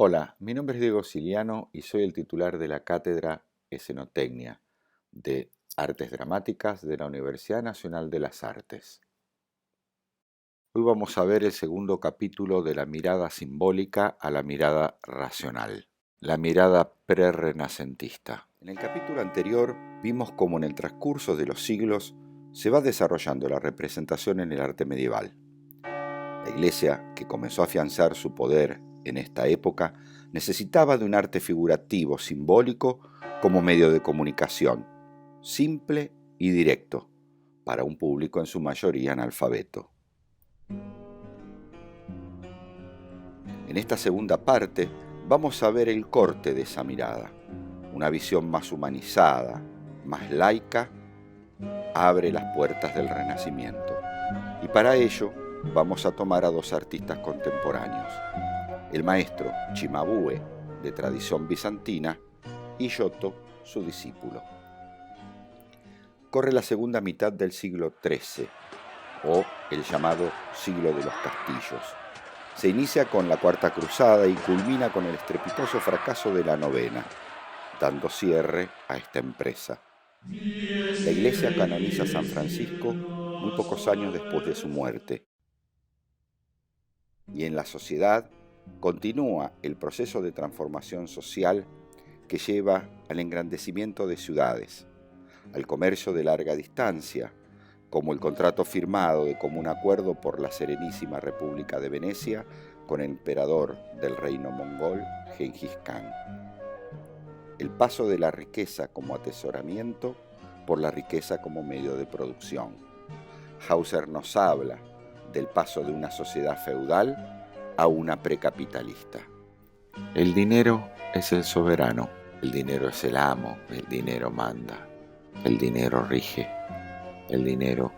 Hola, mi nombre es Diego Siliano y soy el titular de la Cátedra Escenotecnia de Artes Dramáticas de la Universidad Nacional de las Artes. Hoy vamos a ver el segundo capítulo de la mirada simbólica a la mirada racional, la mirada prerrenacentista. En el capítulo anterior vimos cómo en el transcurso de los siglos se va desarrollando la representación en el arte medieval. La Iglesia, que comenzó a afianzar su poder en esta época, necesitaba de un arte figurativo, simbólico, como medio de comunicación, simple y directo, para un público en su mayoría analfabeto. En esta segunda parte vamos a ver el corte de esa mirada. Una visión más humanizada, más laica, abre las puertas del Renacimiento. Y para ello vamos a tomar a dos artistas contemporáneos. El maestro Cimabue, de tradición bizantina, y Giotto, su discípulo. Corre la segunda mitad del siglo XIII, o el llamado siglo de los castillos. Se inicia con la Cuarta Cruzada y culmina con el estrepitoso fracaso de la Novena, dando cierre a esta empresa. La Iglesia canoniza a San Francisco muy pocos años después de su muerte. Y en la sociedad continúa el proceso de transformación social que lleva al engrandecimiento de ciudades, al comercio de larga distancia, como el contrato firmado de común acuerdo por la Serenísima República de Venecia con el emperador del reino mongol, Gengis Khan. El paso de la riqueza como atesoramiento por la riqueza como medio de producción. Hauser nos habla del paso de una sociedad feudal a una precapitalista. El dinero es el soberano, el dinero es el amo, el dinero manda, el dinero rige, el dinero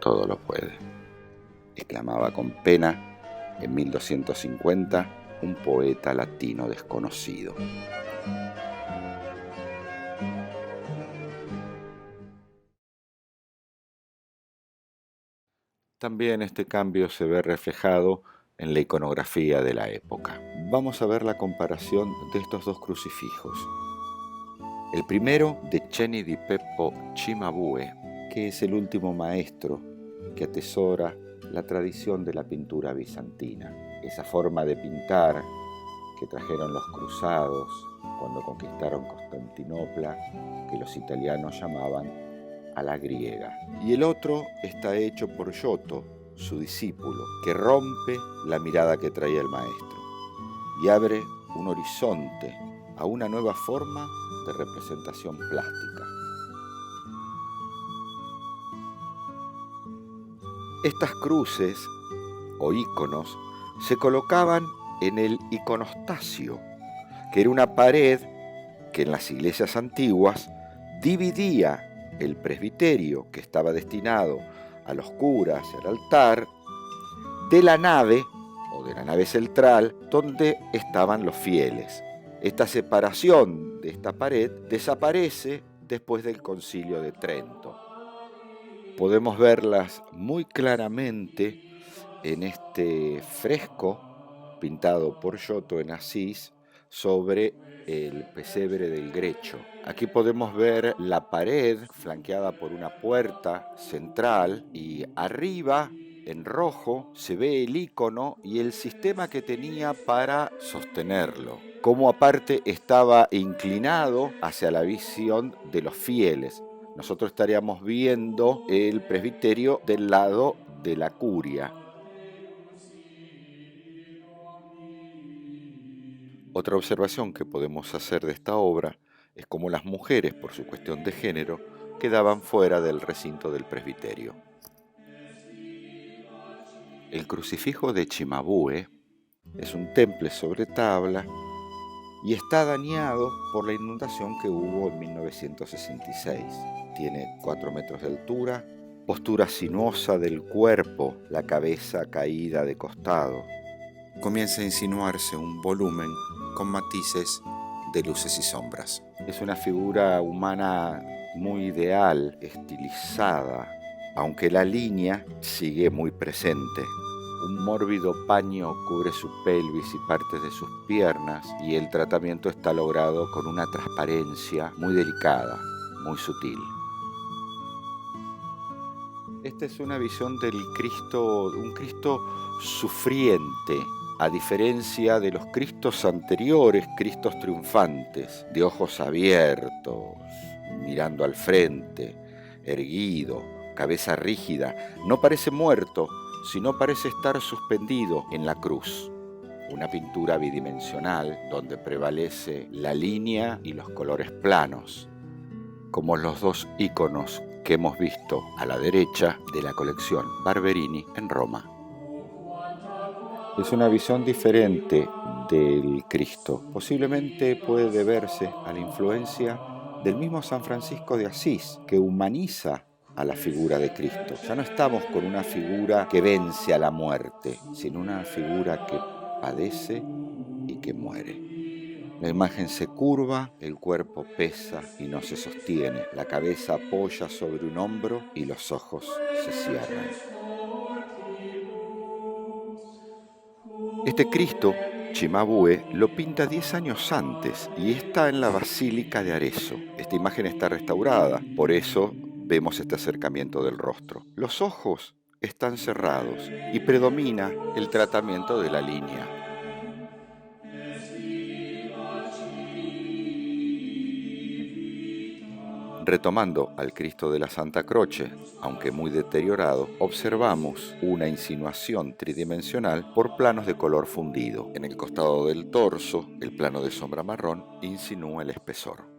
todo lo puede. Exclamaba con pena en 1250 un poeta latino desconocido. También este cambio se ve reflejado en la iconografía de la época. Vamos a ver la comparación de estos dos crucifijos. El primero de Ceni di Beppo Cimabue, que es el último maestro que atesora la tradición de la pintura bizantina. Esa forma de pintar que trajeron los cruzados cuando conquistaron Constantinopla, que los italianos llamaban a la griega. Y el otro está hecho por Giotto, su discípulo, que rompe la mirada que traía el maestro y abre un horizonte a una nueva forma de representación plástica. Estas cruces o íconos se colocaban en el iconostasio, que era una pared que en las iglesias antiguas dividía el presbiterio, que estaba destinado a los curas y al altar, de la nave o de la nave central donde estaban los fieles. Esta separación de esta pared desaparece después del Concilio de Trento. Podemos verlas muy claramente en este fresco pintado por Giotto en Asís sobre el pesebre del Grecho. Aquí podemos ver la pared flanqueada por una puerta central y arriba en rojo se ve el icono y el sistema que tenía para sostenerlo. Como aparte estaba inclinado hacia la visión de los fieles. Nosotros estaríamos viendo el presbiterio del lado de la curia. Otra observación que podemos hacer de esta obra es cómo las mujeres, por su cuestión de género, quedaban fuera del recinto del presbiterio. El crucifijo de Cimabue es un temple sobre tabla y está dañado por la inundación que hubo en 1966. Tiene 4 metros de altura, postura sinuosa del cuerpo, la cabeza caída de costado. Comienza a insinuarse un volumen con matices de luces y sombras. Es una figura humana muy ideal, estilizada, aunque la línea sigue muy presente. Un mórbido paño cubre su pelvis y partes de sus piernas y el tratamiento está logrado con una transparencia muy delicada, muy sutil. Esta es una visión del Cristo, un Cristo sufriente, a diferencia de los Cristos anteriores, Cristos triunfantes, de ojos abiertos, mirando al frente, erguido, cabeza rígida. No parece muerto, sino parece estar suspendido en la cruz. Una pintura bidimensional donde prevalece la línea y los colores planos, como los dos íconos que hemos visto a la derecha de la colección Barberini en Roma. Es una visión diferente del Cristo. Posiblemente puede deberse a la influencia del mismo San Francisco de Asís, que humaniza a la figura de Cristo. Ya no estamos con una figura que vence a la muerte, sino una figura que padece y que muere. La imagen se curva, el cuerpo pesa y no se sostiene, la cabeza apoya sobre un hombro y los ojos se cierran. Este Cristo, Cimabue, lo pinta 10 años antes y está en la Basílica de Arezzo. Esta imagen está restaurada, por eso vemos este acercamiento del rostro. Los ojos están cerrados y predomina el tratamiento de la línea. Retomando al Cristo de la Santa Croce, aunque muy deteriorado, observamos una insinuación tridimensional por planos de color fundido. En el costado del torso, el plano de sombra marrón insinúa el espesor.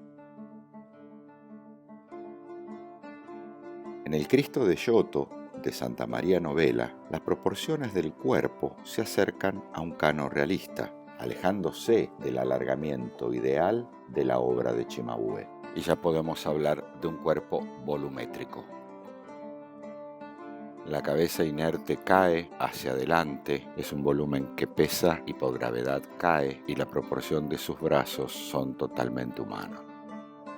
En el Cristo de Giotto, de Santa María Novella, las proporciones del cuerpo se acercan a un canon realista, alejándose del alargamiento ideal de la obra de Cimabue. Y ya podemos hablar de un cuerpo volumétrico. La cabeza inerte cae hacia adelante, es un volumen que pesa y por gravedad cae, y la proporción de sus brazos son totalmente humanos.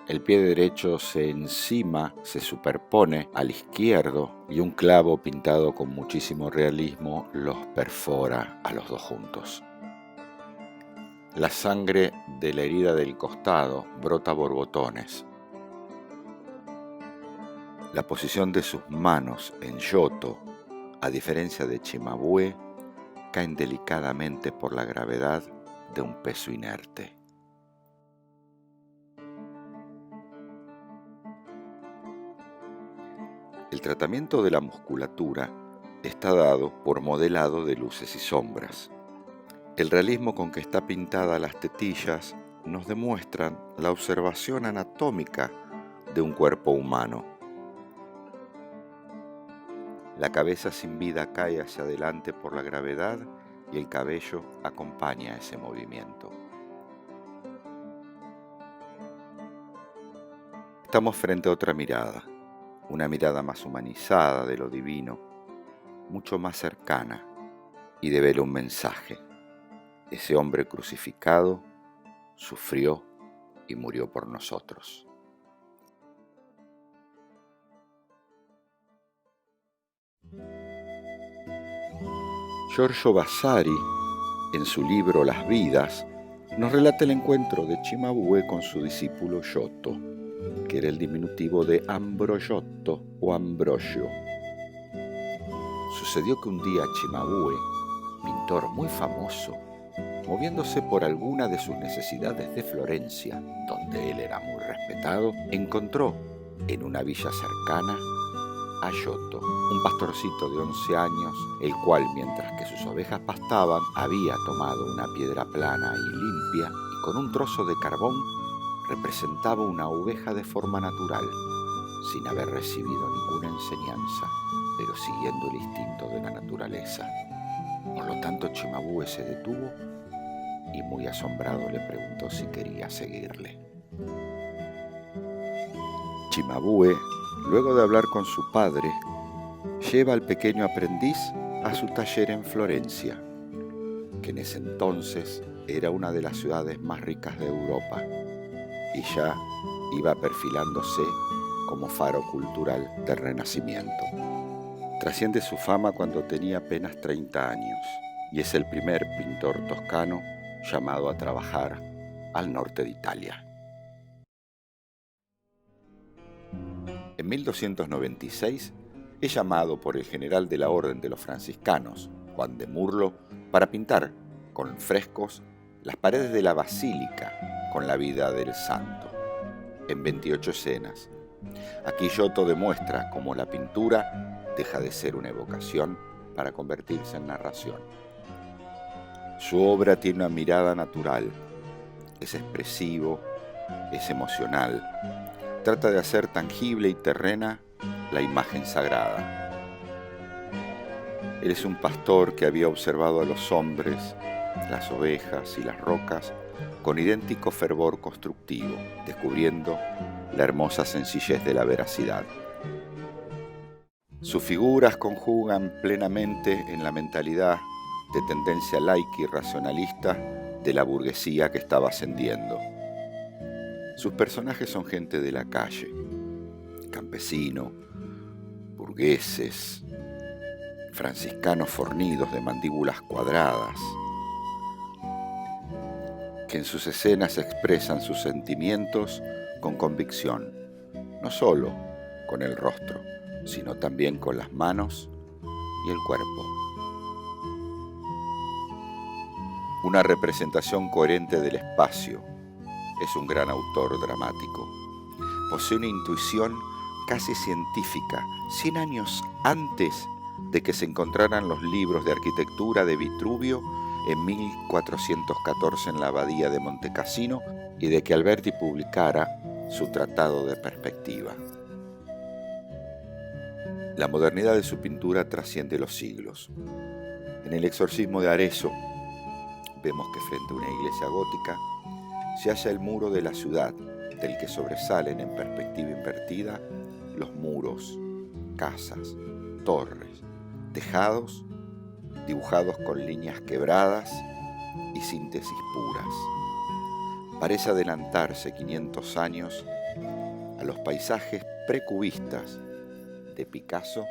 El pie derecho se encima, se superpone al izquierdo y un clavo pintado con muchísimo realismo los perfora a los dos juntos. La sangre de la herida del costado brota borbotones. La posición de sus manos en Giotto, a diferencia de Cimabue, caen delicadamente por la gravedad de un peso inerte. El tratamiento de la musculatura está dado por modelado de luces y sombras. El realismo con que está pintada las tetillas nos demuestran la observación anatómica de un cuerpo humano. La cabeza sin vida cae hacia adelante por la gravedad y el cabello acompaña ese movimiento. Estamos frente a otra mirada, una mirada más humanizada de lo divino, mucho más cercana, y devela un mensaje. Ese hombre crucificado sufrió y murió por nosotros. Giorgio Vasari, en su libro Las Vidas, nos relata el encuentro de Cimabue con su discípulo Giotto, que era el diminutivo de Ambrogiotto o Ambrogio. Sucedió que un día Cimabue, pintor muy famoso, moviéndose por alguna de sus necesidades de Florencia, donde él era muy respetado, encontró en una villa cercana a Giotto, un pastorcito de 11 años, el cual, mientras que sus ovejas pastaban, había tomado una piedra plana y limpia y con un trozo de carbón representaba una oveja de forma natural, sin haber recibido ninguna enseñanza, pero siguiendo el instinto de la naturaleza. Por lo tanto, Cimabue se detuvo y muy asombrado le preguntó si quería seguirle. Cimabue, luego de hablar con su padre, lleva al pequeño aprendiz a su taller en Florencia, que en ese entonces era una de las ciudades más ricas de Europa y ya iba perfilándose como faro cultural del Renacimiento. Trasciende su fama cuando tenía apenas 30 años y es el primer pintor toscano llamado a trabajar al norte de Italia. En 1296 es llamado por el general de la Orden de los Franciscanos, Juan de Murlo, para pintar con frescos las paredes de la basílica con la vida del santo, en 28 escenas. Aquí Giotto demuestra cómo la pintura deja de ser una evocación para convertirse en narración. Su obra tiene una mirada natural, es expresivo, es emocional, trata de hacer tangible y terrena la imagen sagrada. Él es un pastor que había observado a los hombres, las ovejas y las rocas con idéntico fervor constructivo, descubriendo la hermosa sencillez de la veracidad. Sus figuras conjugan plenamente en la mentalidad de tendencia laica y racionalista de la burguesía que estaba ascendiendo. Sus personajes son gente de la calle, campesinos, burgueses, franciscanos fornidos de mandíbulas cuadradas, que en sus escenas expresan sus sentimientos con convicción, no solo con el rostro, sino también con las manos y el cuerpo. Una representación coherente del espacio. Es un gran autor dramático. Posee una intuición casi científica, 100 años antes de que se encontraran los libros de arquitectura de Vitruvio en 1414 en la abadía de Montecassino y de que Alberti publicara su Tratado de Perspectiva. La modernidad de su pintura trasciende los siglos. En el exorcismo de Arezzo vemos que frente a una iglesia gótica se halla el muro de la ciudad, del que sobresalen en perspectiva invertida los muros, casas, torres, tejados, dibujados con líneas quebradas y síntesis puras. Parece adelantarse 500 años a los paisajes precubistas de Picasso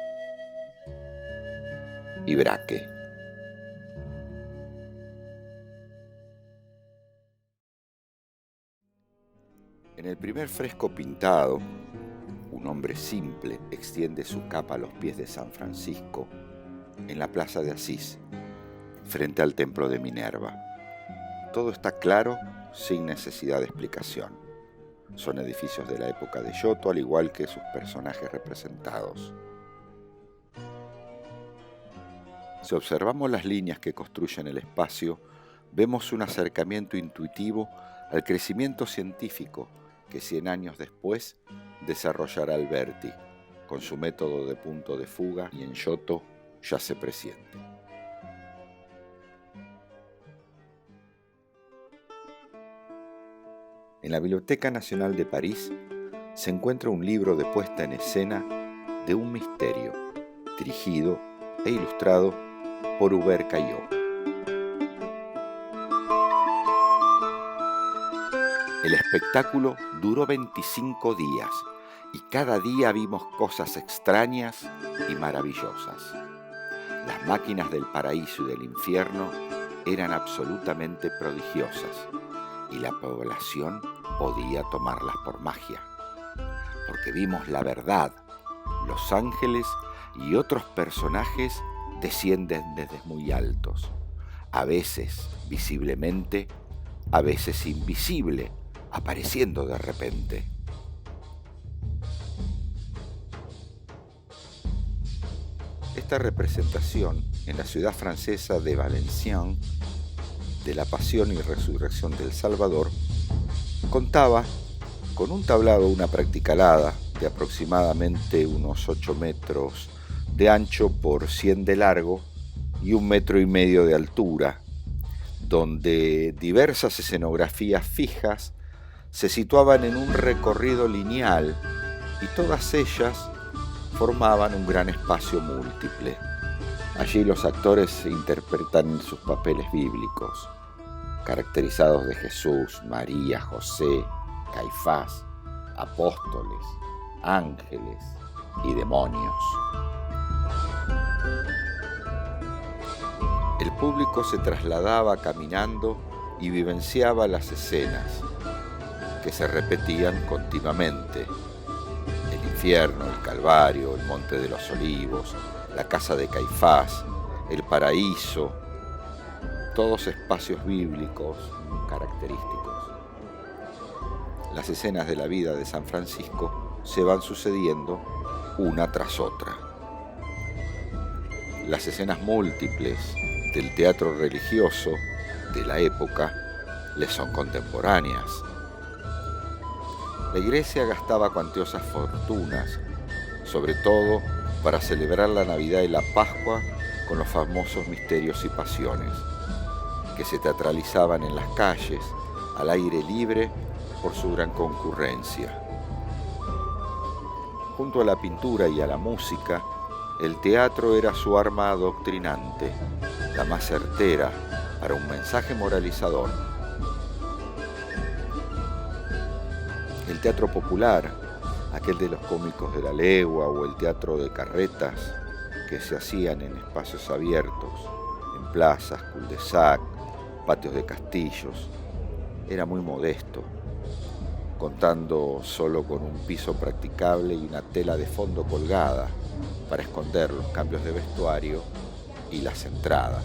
y Braque. En el primer fresco pintado, un hombre simple extiende su capa a los pies de San Francisco en la plaza de Asís, frente al templo de Minerva. Todo está claro sin necesidad de explicación. Son edificios de la época de Giotto, al igual que sus personajes representados. Si observamos las líneas que construyen el espacio, vemos un acercamiento intuitivo al crecimiento científico que 100 años después desarrollará Alberti, con su método de punto de fuga, y en Giotto ya se presiente. En la Biblioteca Nacional de París se encuentra un libro de puesta en escena de un misterio, dirigido e ilustrado por Hubert Caillot. El espectáculo duró 25 días y cada día vimos cosas extrañas y maravillosas. Las máquinas del paraíso y del infierno eran absolutamente prodigiosas y la población podía tomarlas por magia, porque vimos la verdad. Los ángeles y otros personajes descienden desde muy altos, a veces visiblemente, a veces invisible, apareciendo de repente. Esta representación en la ciudad francesa de Valenciennes de la Pasión y Resurrección del Salvador contaba con un tablado, una practicalada de aproximadamente unos 8 metros de ancho por 100 de largo y 1,5 metros de altura, donde diversas escenografías fijas se situaban en un recorrido lineal y todas ellas formaban un gran espacio múltiple. Allí los actores interpretan sus papeles bíblicos, caracterizados de Jesús, María, José, Caifás, apóstoles, ángeles y demonios. El público se trasladaba caminando y vivenciaba las escenas, que se repetían continuamente. El infierno, el Calvario, el Monte de los Olivos, la casa de Caifás, el paraíso, todos espacios bíblicos característicos. Las escenas de la vida de San Francisco se van sucediendo una tras otra. Las escenas múltiples del teatro religioso de la época le son contemporáneas. La iglesia gastaba cuantiosas fortunas, sobre todo para celebrar la Navidad y la Pascua con los famosos misterios y pasiones, que se teatralizaban en las calles, al aire libre, por su gran concurrencia. Junto a la pintura y a la música, el teatro era su arma adoctrinante, la más certera para un mensaje moralizador. El teatro popular, aquel de los cómicos de la legua o el teatro de carretas que se hacían en espacios abiertos, en plazas, cul-de-sac, patios de castillos, era muy modesto, contando solo con un piso practicable y una tela de fondo colgada para esconder los cambios de vestuario y las entradas.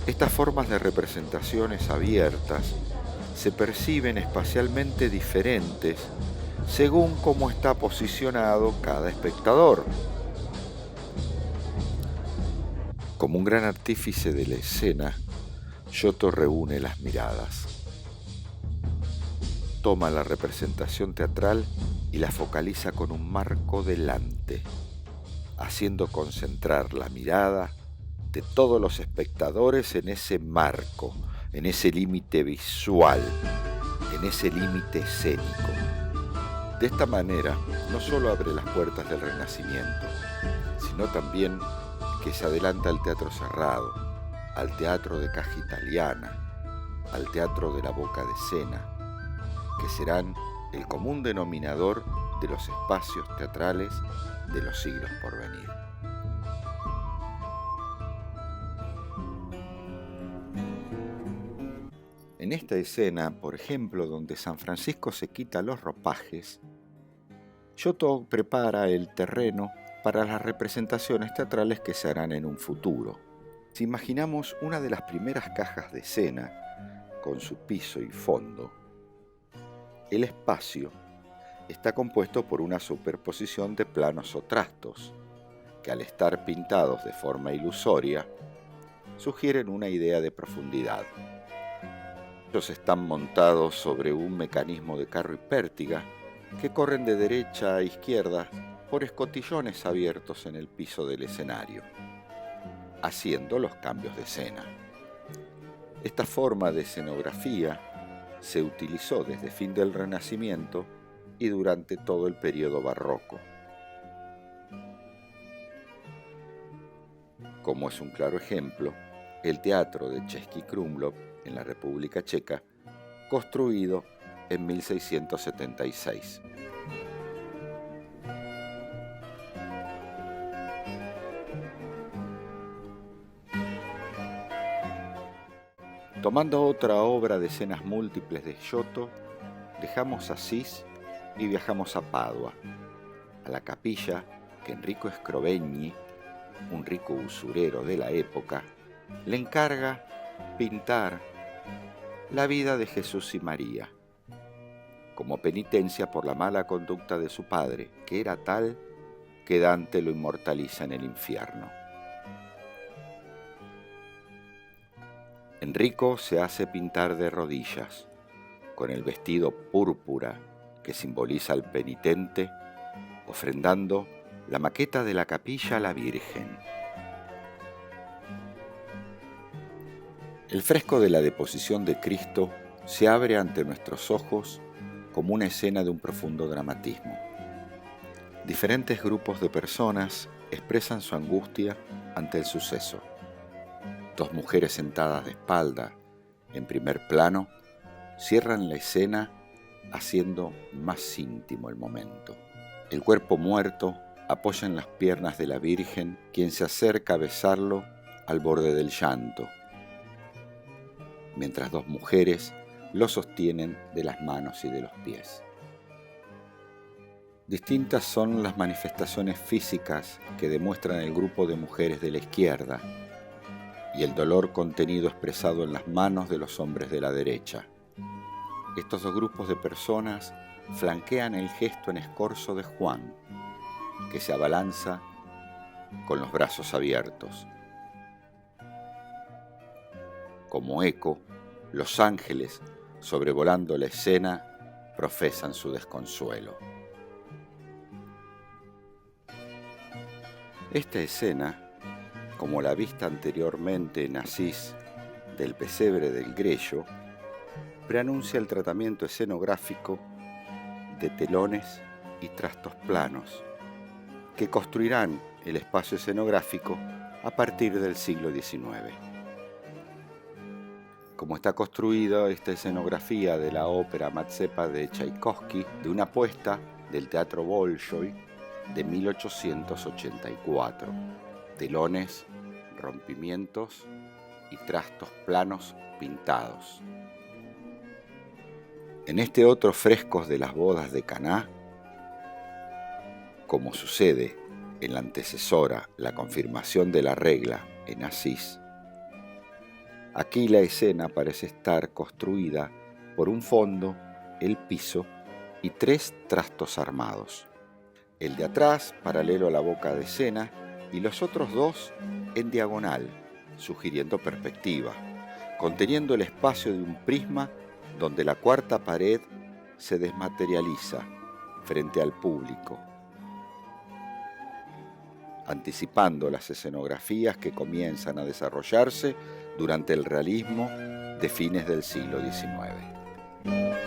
Estas formas de representaciones abiertas se perciben espacialmente diferentes según cómo está posicionado cada espectador. Como un gran artífice de la escena, Giotto reúne las miradas. Toma la representación teatral y la focaliza con un marco delante, haciendo concentrar la mirada de todos los espectadores en ese marco, en ese límite visual, en ese límite escénico. De esta manera, no solo abre las puertas del Renacimiento, sino también que se adelanta al teatro cerrado, al teatro de caja italiana, al teatro de la boca de escena, que serán el común denominador de los espacios teatrales de los siglos por venir. En esta escena, por ejemplo, donde San Francisco se quita los ropajes, Giotto prepara el terreno para las representaciones teatrales que se harán en un futuro. Si imaginamos una de las primeras cajas de escena, con su piso y fondo, el espacio está compuesto por una superposición de planos o trastos, que al estar pintados de forma ilusoria, sugieren una idea de profundidad. Ellos están montados sobre un mecanismo de carro y pértiga que corren de derecha a izquierda por escotillones abiertos en el piso del escenario, haciendo los cambios de escena. Esta forma de escenografía se utilizó desde fin del Renacimiento y durante todo el periodo barroco. Como es un claro ejemplo, el teatro de Český Krumlov en la República Checa, construido en 1676. Tomando otra obra de escenas múltiples de Giotto, dejamos Asís y viajamos a Padua, a la capilla que Enrico Scrovegni, un rico usurero de la época, le encarga pintar la vida de Jesús y María, como penitencia por la mala conducta de su padre, que era tal que Dante lo inmortaliza en el infierno. Enrico se hace pintar de rodillas, con el vestido púrpura que simboliza al penitente, ofrendando la maqueta de la capilla a la Virgen. El fresco de la deposición de Cristo se abre ante nuestros ojos como una escena de un profundo dramatismo. Diferentes grupos de personas expresan su angustia ante el suceso. Dos mujeres sentadas de espalda, en primer plano, cierran la escena haciendo más íntimo el momento. El cuerpo muerto apoya en las piernas de la Virgen, quien se acerca a besarlo al borde del llanto, mientras dos mujeres lo sostienen de las manos y de los pies. Distintas son las manifestaciones físicas que demuestran el grupo de mujeres de la izquierda y el dolor contenido expresado en las manos de los hombres de la derecha. Estos dos grupos de personas flanquean el gesto en escorzo de Juan, que se abalanza con los brazos abiertos. Como eco, los ángeles, sobrevolando la escena, profesan su desconsuelo. Esta escena, como la vista anteriormente en Asís del pesebre del Grello, preanuncia el tratamiento escenográfico de telones y trastos planos, que construirán el espacio escenográfico a partir del siglo XIX. Como está construida esta escenografía de la ópera Mazepa de Tchaikovsky, de una puesta del Teatro Bolshoi de 1884, telones, rompimientos y trastos planos pintados. En este otro frescos de las bodas de Caná, como sucede en la antecesora, la confirmación de la regla en Asís, aquí la escena parece estar construida por un fondo, el piso y tres trastos armados. El de atrás, paralelo a la boca de escena, y los otros dos en diagonal, sugiriendo perspectiva, conteniendo el espacio de un prisma donde la cuarta pared se desmaterializa frente al público, anticipando las escenografías que comienzan a desarrollarse durante el realismo de fines del siglo XIX.